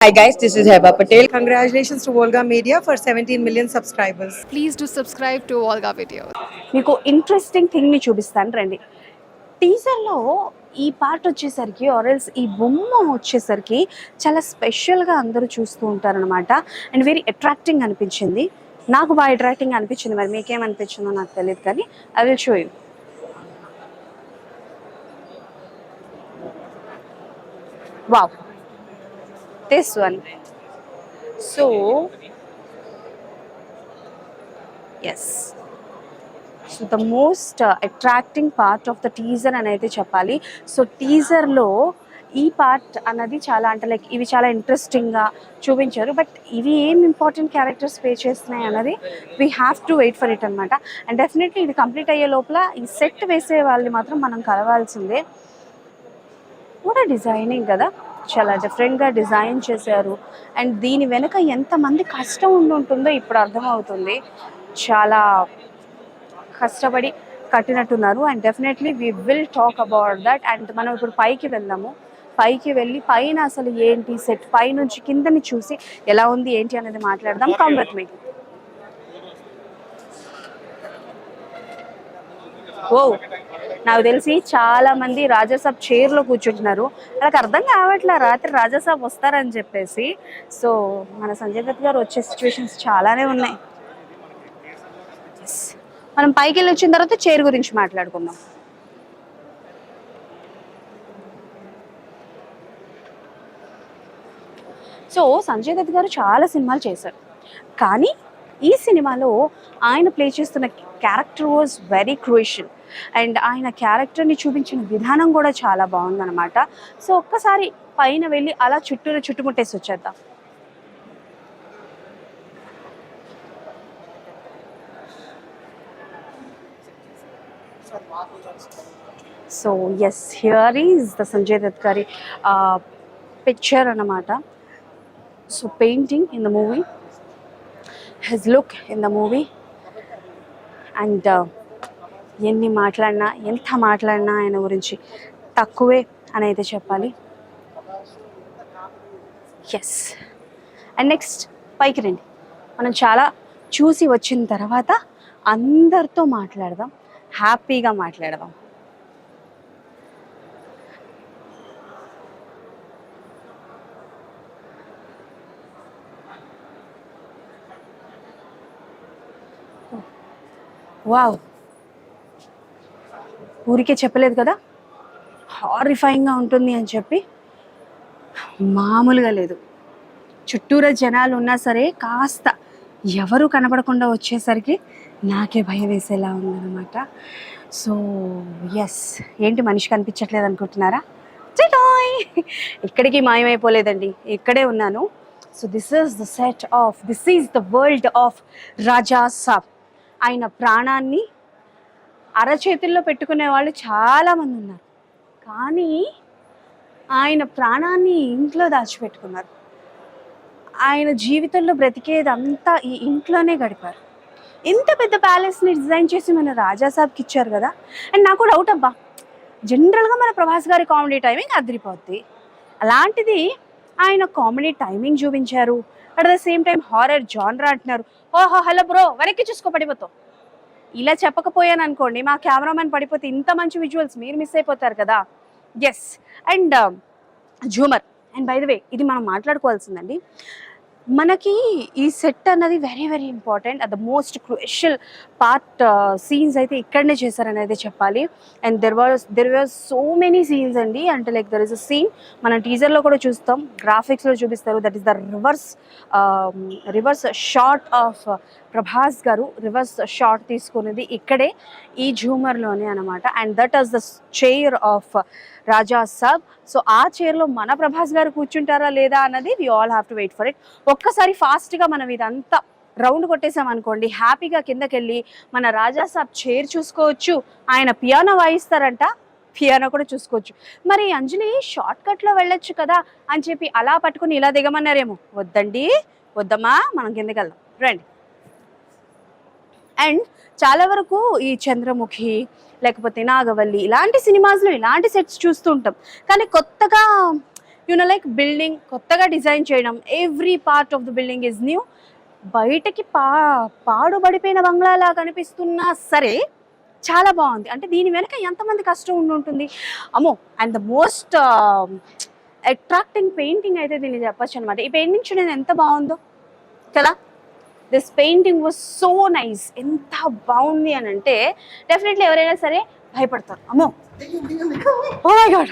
Hi guys, this is Heba Patel. Congratulations to Volga Media for 17 million subscribers. Please do subscribe to Olga Videos. మీకు interesting థింగ్ని చూపిస్తాను రండి. టీజర్లో ఈ part వచ్చేసరికి ఆర్ఎల్స్ ఈ బొమ్మ వచ్చేసరికి చాలా స్పెషల్గా అందరూ చూస్తూ ఉంటారనమాట. అండ్ వెరీ అట్రాక్టింగ్ అనిపించింది. నాకు బాగా అట్రాక్టింగ్ అనిపించింది. మరి మీకేమనిపించిందో నాకు తెలియదు, కానీ I will show you. Wow, this one. So yes, so the most attracting part of the teaser అని అయితే చెప్పాలి. సో టీజర్లో ఈ పార్ట్ అన్నది చాలా అంటే లైక్ ఇవి చాలా ఇంట్రెస్టింగ్గా చూపించారు. బట్ ఇవి ఏం ఇంపార్టెంట్ క్యారెక్టర్స్ ప్లే చేస్తున్నాయి అన్నది we have to wait for it అనమాట. అండ్ డెఫినెట్లీ ఇది కంప్లీట్ అయ్యే లోపల ఈ సెట్ వేసే వాళ్ళని మాత్రం మనం కలవాల్సిందే. కూడా డిజైనింగ్ కదా, చాలా డిఫరెంట్గా డిజైన్ చేశారు. అండ్ దీని వెనుక ఎంతమంది కష్టం ఉంటుందో ఇప్పుడు అర్థమవుతుంది. చాలా కష్టపడి కట్టినట్టున్నారు. And definitely we will talk about that. And మనం ఇప్పుడు పైకి వెళ్దాము. పైకి వెళ్ళి పైన అసలు ఏంటి సెట్ పై నుంచి కిందని చూసి ఎలా ఉంది ఏంటి అనేది మాట్లాడదాం. Come with me. ఓ, నాకు తెలిసి చాలా మంది రాజాసాబ్ చైర్లో కూర్చుంటున్నారు. నాకు అర్థం కావట్లే రాత్రి రాజాసాబ్ వస్తారని చెప్పేసి. సో మన సంజయ్ దత్ గారు వచ్చే సిచ్యువేషన్స్ చాలానే ఉన్నాయి. మనం పైకి వెళ్ళి వచ్చిన తర్వాత చైర్ గురించి మాట్లాడుకుందాం. సో సంజయ్ దత్ గారు చాలా సినిమాలు చేశారు, కానీ ఈ సినిమాలో ఆయన ప్లే చేస్తున్న character was very crucial. And ఆయన క్యారెక్టర్ని చూపించిన విధానం కూడా చాలా బాగుందన్నమాట. సో ఒక్కసారి పైన వెళ్ళి అలా చుట్టుముట్టేసి వచ్చేద్దాం. So yes, here is the Sanjay Dutt గారి పిక్చర్ అన్నమాట. So painting in the movie, his look in the movie. And ఎంత మాట్లాడినా ఆయన గురించి తక్కువే అని అయితే చెప్పాలి. ఎస్, అండ్ నెక్స్ట్ పైకి రండి. మనం చాలా చూసి వచ్చిన తర్వాత అందరితో మాట్లాడదాం, హ్యాపీగా మాట్లాడదాం. వావ్, ఊరికే చెప్పలేదు కదా హారిఫైయింగ్గా ఉంటుంది అని చెప్పి. మామూలుగా లేదు. చుట్టూరా జనాలు ఉన్నా సరే కాస్త ఎవరు కనపడకుండా వచ్చేసరికి నాకే భయం వేసేలా ఉందన్నమాట. సో ఎస్, ఏంటి మనిషి కనిపించట్లేదు అనుకుంటున్నారా? చిటాయ్, ఇక్కడికి మాయమైపోలేదండి, ఇక్కడే ఉన్నాను. So this is the world of Raja Saab. ఆయన ప్రాణాన్ని అరచేతుల్లో పెట్టుకునే వాళ్ళు చాలామంది ఉన్నారు, కానీ ఆయన ప్రాణాన్ని ఇంట్లో దాచిపెట్టుకున్నారు. ఆయన జీవితంలో బ్రతికేదంతా ఈ ఇంట్లోనే గడిపారు. ఇంత పెద్ద ప్యాలెస్ని డిజైన్ చేసి మన రాజాసాబ్కి ఇచ్చారు కదా. అండ్ నాకు డౌట్ అబ్బా, జనరల్గా మన ప్రభాస్ గారి కామెడీ టైమింగ్ అదిరిపోద్ది. అలాంటిది ఆయన కామెడీ టైమింగ్ చూపించారు. At the same time horror genre అంటున్నారు. ఓహో, హలో బ్రో, వెనక్కి చూసుకో పడిపోతావు. ఇలా చెప్పకపోయాను అనుకోండి, మా కెమెరామెన్ పడిపోతే ఇంత మంచి విజువల్స్ మీరు మిస్ అయిపోతారు కదా. Yes, and Jhoomar. And by the way, ఇది మనం మాట్లాడుకోవాల్సిందండి. మనకి ఈ సెట్ అన్నది very very important. The most crucial part scenes అయితే ఇక్కడనే చేశారని అయితే చెప్పాలి. And there was so many scenes అండి. అంటే like there is a scene, మనం టీజర్లో కూడా చూస్తాం, గ్రాఫిక్స్లో చూపిస్తారు. That is the reverse shot of Prabhas garu reverse shot తీసుకునేది ఇక్కడే ఈ ఝూమర్లోనే అనమాట. And that is the chair of Raja Saab. So ఆ చైర్లో మన ప్రభాస్ గారు కూర్చుంటారా లేదా అన్నది we all have to wait for it. ఒక్కసారి ఫాస్ట్గా మనం ఇదంతా రౌండ్ కొట్టేసామనుకోండి, హ్యాపీగా కిందకెళ్ళి మన రాజాసాబ్ చైర్ చూసుకోవచ్చు. ఆయన పియానో వాయిస్తారంట, పియానో కూడా చూసుకోవచ్చు. మరి అంజలి షార్ట్ కట్లో వెళ్ళొచ్చు కదా అని చెప్పి అలా పట్టుకుని ఇలా దిగమన్నారేమో. వద్దండి, వద్దమ్మా, మనం కిందకి వెళ్దాం రండి. అండ్ చాలా వరకు ఈ చంద్రముఖి లేకపోతే నాగవల్లి ఇలాంటి సినిమాస్లో ఇలాంటి సెట్స్ చూస్తూ ఉంటాం, కానీ కొత్తగా లైక్ బిల్డింగ్ కొత్తగా డిజైన్ చేయడం, every part of the building is new. బయటకి పాడుబడిపోయిన బంగ్లాలా కనిపిస్తున్నా సరే చాలా బాగుంది. అంటే దీని వెనక ఎంతమంది కష్టం ఉంటుంది అమ్మో. And the most attracting painting అయితే దీన్ని చెప్పచ్చు అనమాట. ఈ పెయింటింగ్ చూడండి ఎంత బాగుందో కదా. This painting was so nice. ఎంత బాగుంది అని అంటే డెఫినెట్లీ ఎవరైనా సరే భయపడతారు. అమ్మో ఓ మై గాడ్,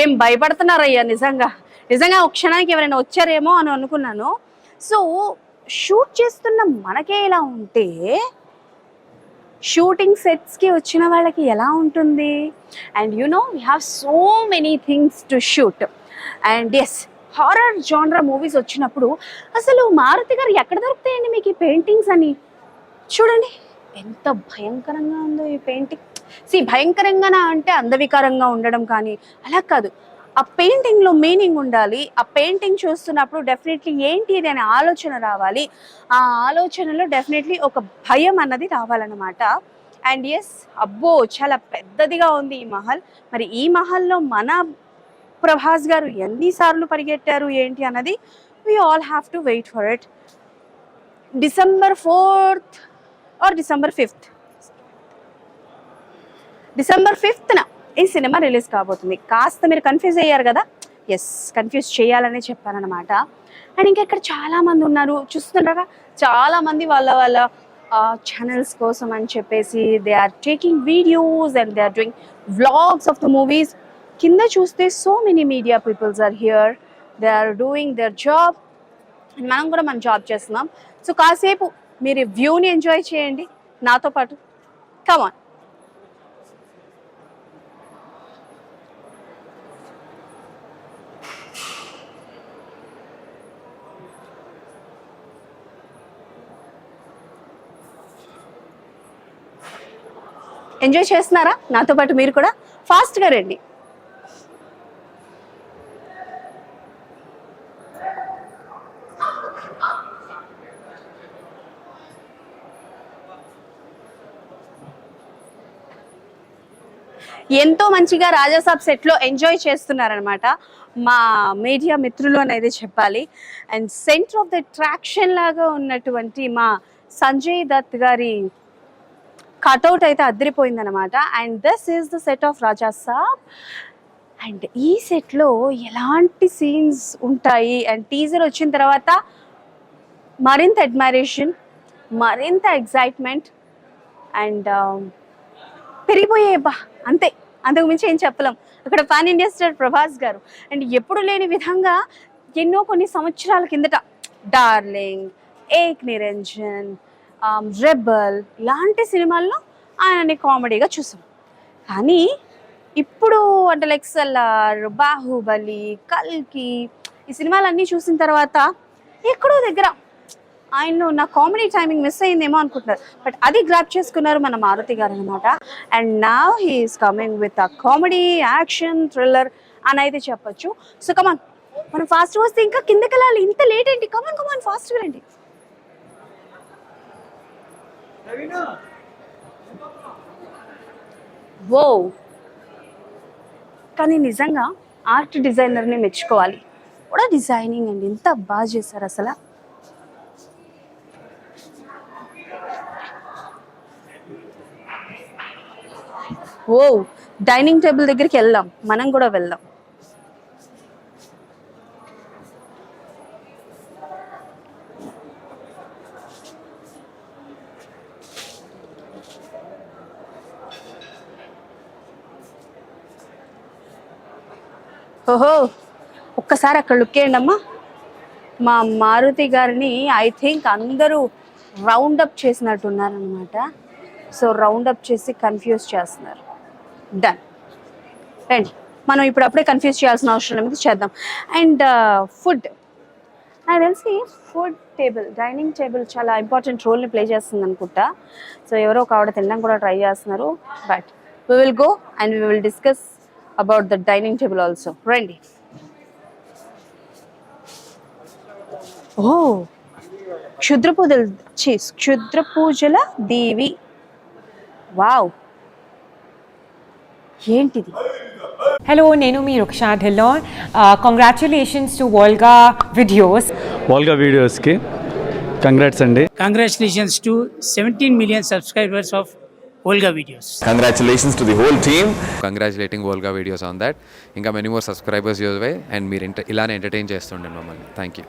ఏం భయపడుతున్నారయ్యా. నిజంగా ఒక క్షణానికి ఎవరైనా వచ్చారేమో అని అనుకున్నాను. సో షూట్ చేస్తున్న మనకే ఇలా ఉంటే షూటింగ్ సెట్స్కి వచ్చిన వాళ్ళకి ఎలా ఉంటుంది? And we have so many things to shoot. And yes, horror జానరా మూవీస్ వచ్చినప్పుడు అసలు మారుతి గారు ఎక్కడ దొరుకుతాయండి మీకు ఈ పెయింటింగ్స్ అని? చూడండి ఎంత భయంకరంగా ఉందో ఈ పెయింటింగ్. భయంకరంగా అంటే అందవికారంగా ఉండడం కానీ అలా కాదు, ఆ పెయింటింగ్లో మీనింగ్ ఉండాలి. ఆ పెయింటింగ్ చూస్తున్నప్పుడు డెఫినెట్లీ ఏంటి ఇది అనే ఆలోచన రావాలి. ఆ ఆలోచనలో డెఫినెట్లీ ఒక భయం అన్నది రావాలన్నమాట. అండ్ ఎస్, అబ్బో చాలా పెద్దదిగా ఉంది ఈ మహల్. మరి ఈ మహల్లో మన ప్రభాస్ గారు ఎన్నిసార్లు పరిగెట్టారు ఏంటి అన్నది we all have to wait for it. December 4th or December 5th, December 5th ఈ సినిమా రిలీజ్ కాబోతుంది. కాస్త మీరు కన్ఫ్యూజ్ అయ్యారు కదా. ఎస్, కన్ఫ్యూజ్ చేయాలనే చెప్పానమాట. అండ్ ఇంకా ఇక్కడ చాలామంది ఉన్నారు చూస్తున్నారా, చాలామంది వాళ్ళ ఛానల్స్ కోసం అని చెప్పేసి they are taking videos and they are doing vlogs of the movies. కింద చూస్తే so many media peoples are here, they are doing their job. మనం కూడా మన జాబ్ చేస్తున్నాం. సో కాసేపు మీరు వ్యూని ఎంజాయ్ చేయండి నాతో పాటు. కమాన్. ఎంజాయ్ చేస్తున్నారా నాతో పాటు? మీరు కూడా ఫాస్ట్గా రండి. ఎంతో మంచిగా రాజాసాబ్ సెట్లో ఎంజాయ్ చేస్తున్నారనమాట మా మీడియా మిత్రులు అనేది చెప్పాలి. And center of the attraction లాగా ఉన్నటువంటి మా సంజయ్ దత్ గారి కటౌట్ అయితే అదిరిపోయిందనమాట. And this is the set of Rajasaab. And ఈ సెట్లో ఎలాంటి సీన్స్ ఉంటాయి అండ్ టీజర్ వచ్చిన తర్వాత మరింత అడ్మైరేషన్, మరింత ఎగ్జైట్మెంట్ అండ్ పెరిగిపోయే బా అంతే, అంతకు మించి ఏం చెప్పలేం. అక్కడ పాన్ ఇండియా స్టార్ ప్రభాస్ గారు అండ్ ఎప్పుడు లేని విధంగా కొన్ని సంవత్సరాల కిందట డార్లింగ్, ఏక్ నిరంజన్, రెబల్ ఇలాంటి సినిమాల్లో ఆయనని కామెడీగా చూసాం. కానీ ఇప్పుడు అంటే లైక్ సలార్, బాహుబలి, కల్కి ఈ సినిమాలన్నీ చూసిన తర్వాత ఎక్కడో దగ్గర ఆయన నా కామెడీ టైమింగ్ మిస్ అయిందేమో అనుకుంటున్నారు. బట్ అది గ్రాప్ చేసుకున్నారు మన మారుతి గారు అనమాట. And now he is coming with a comedy, action, thriller అని అయితే చెప్పొచ్చు. సో కమాన్, మనం ఫాస్ట్ వస్తే ఇంకా కిందకి వెళ్ళాలి. ఇంత లేట్ ఏంటి? కమాన్ ఫాస్ట్గా రండి. వో, కానీ నిజంగా ఆర్ట్ డిజైనర్ని మెచ్చుకోవాలి. కూడా డిజైనింగ్ అండి, ఎంత బాగా చేశారు అసలు. ఓ, డైనింగ్ టేబుల్ దగ్గరికి వెళ్దాం, మనం కూడా వెళ్దాం. ఓహో, ఒక్కసారి అక్కడ లుక్ వేయండి అమ్మా. మా మారుతి గారిని ఐ థింక్ అందరూ రౌండప్ చేసినట్టున్నారనమాట. సో రౌండప్ చేసి కన్ఫ్యూజ్ చేస్తున్నారు. డన్, రండి. మనం ఇప్పుడు అప్పుడే కన్ఫ్యూజ్ చేయాల్సిన అవసరం లేదు, చేద్దాం. అండ్ ఫుడ్, నాకు తెలిసి ఫుడ్ టేబుల్, డైనింగ్ టేబుల్ చాలా ఇంపార్టెంట్ రోల్ని ప్లే చేస్తుంది అనుకుంటా. సో ఎవరో ఒక ఆవిడ తినడం కూడా ట్రై చేస్తున్నారు. But we will go and we will discuss about the dining table also. రండి. ఓ, క్షుద్ర పూజల దేవి. వావ్, ఏంటిది? Hello, నేను మీ Ruksha Dhillon. Congratulations to Volga Videos. వాల్గా వీడియోస్కి కంగ్రాట్స్ అండి. Congratulations to 17 million subscribers of Volga Videos. Congratulations to the whole team. Congratulating Volga videos on that. ఇంకా many more subscribers యూజ్ వై అండ్ మీరు ఇలానే ఎంటర్టైన్ చేస్తుండే మమ్మల్ని. Thank you.